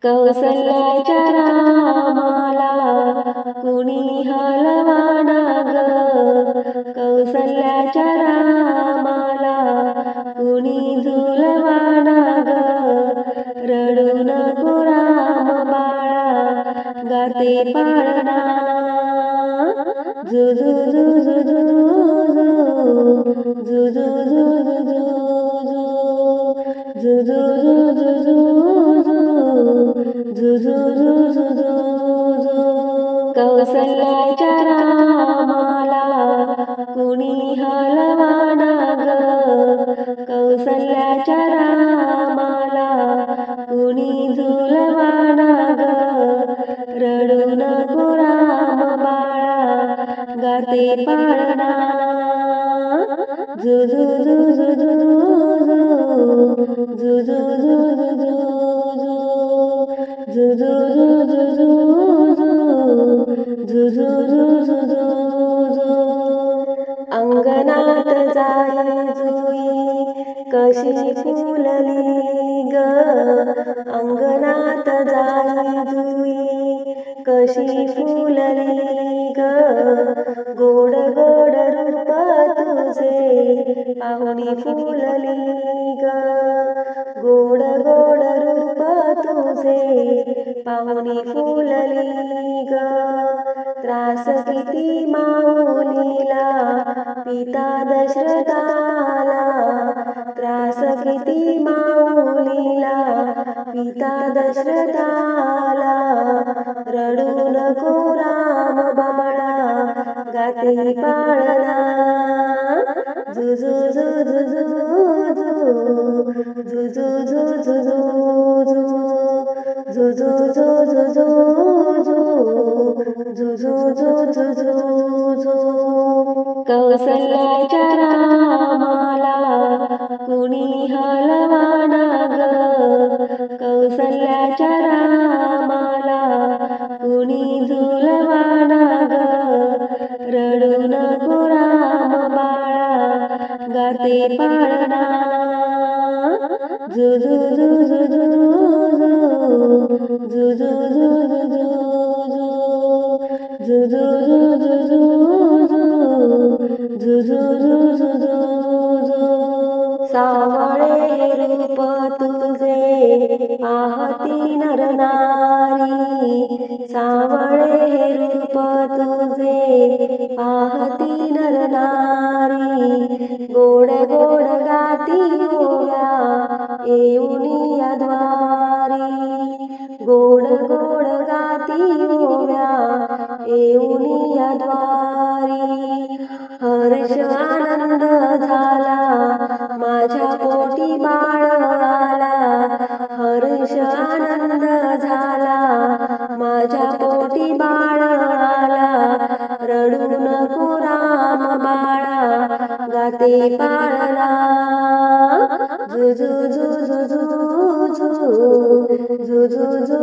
कौसल्याच्या रामाला कुणी हलवाना ग, कौसल्याच्या रामाला कुणी झुलवाना ग. रडू नको राम बाळा गाते पाळणा, झुझू झुझू झुझू झुझू झुझू झुझू कौसल्याच्या रामाला कुणी हलवाना ग, कौसल्याच्या रामाला कुणी झुलवाना ग. रडू नको राम बाळा गाते पाळणा, झुझू झुझू झुझू अंगणात जाई जुई कशी फुलली ग, अंगणात जाई जुई कशी फुलली ग. गोड गोड रूप तुझे पाहुणी फुलली ग, गोड गोड रूप तुझे पाहुणी फुलली ग. त्रास किती माऊलीला पिता दशरथाला, त्रास किती माऊलीला पिता दशरथाला. रडू नको राम बाळा गाते पाळणा, झुझू झुझू झुझू कौसल्याच्या रामाला कुणी हलवाना ग, कौसल्याच्या रामाला कुणी झुलवाना ग. रडू नको राम बाळा गाते पाळणा, झुझू झुझू झुझू सावळे रूप तुझे पाहती नर नारी, सावळे रूप तुझे पाहती नर नारी. गोड गोड गाती ओव्या येऊनी या द्वारी, गोड गोड गाती ओव्या येऊनी या द्वारी. हर्ष आनंद झाला माझ्या पोटी बाळ आला, हर्ष आनंद झाला माझ्या पोटी बाळ आला. रडू नको राम बाळा गाते पाळणा, झुझू झुझू झुझू झुझू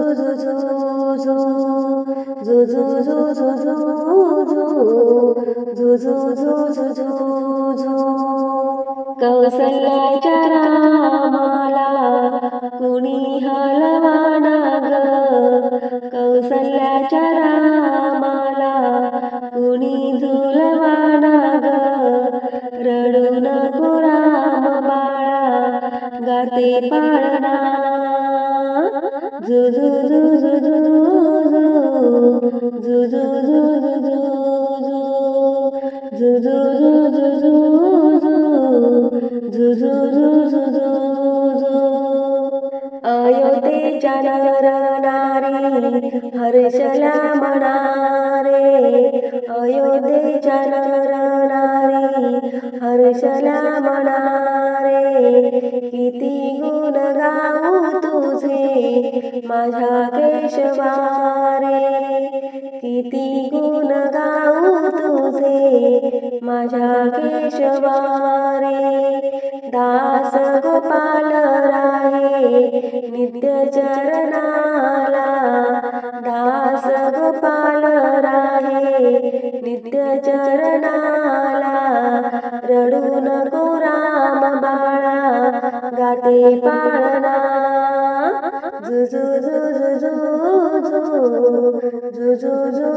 कौसल्याच्या रामाला कुणी हलवाना ग, कौसल्याच्या रामाला कुणी झुलवाना ग. रडू नको राम बाळा गाते पाळणा, झुझू झुझू झुझू अयोध्येच्या नर नारी हर्षला म्हणारे, अयोध्येच्या नर नारी हर्षला म्हणारे. किती गुण गाऊ तुझे माझ्या केशवारे, किती गुण गाऊ तुझे माझ्या केशवारे. दास गोपाल राहे नित्य चरणाला, दास गोपाल राहे नित्य चरणाला. रडू नको राम बाळा गाते पाळणा, झु झु झु झु झु झु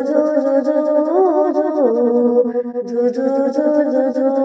झु झु झु झु झु झु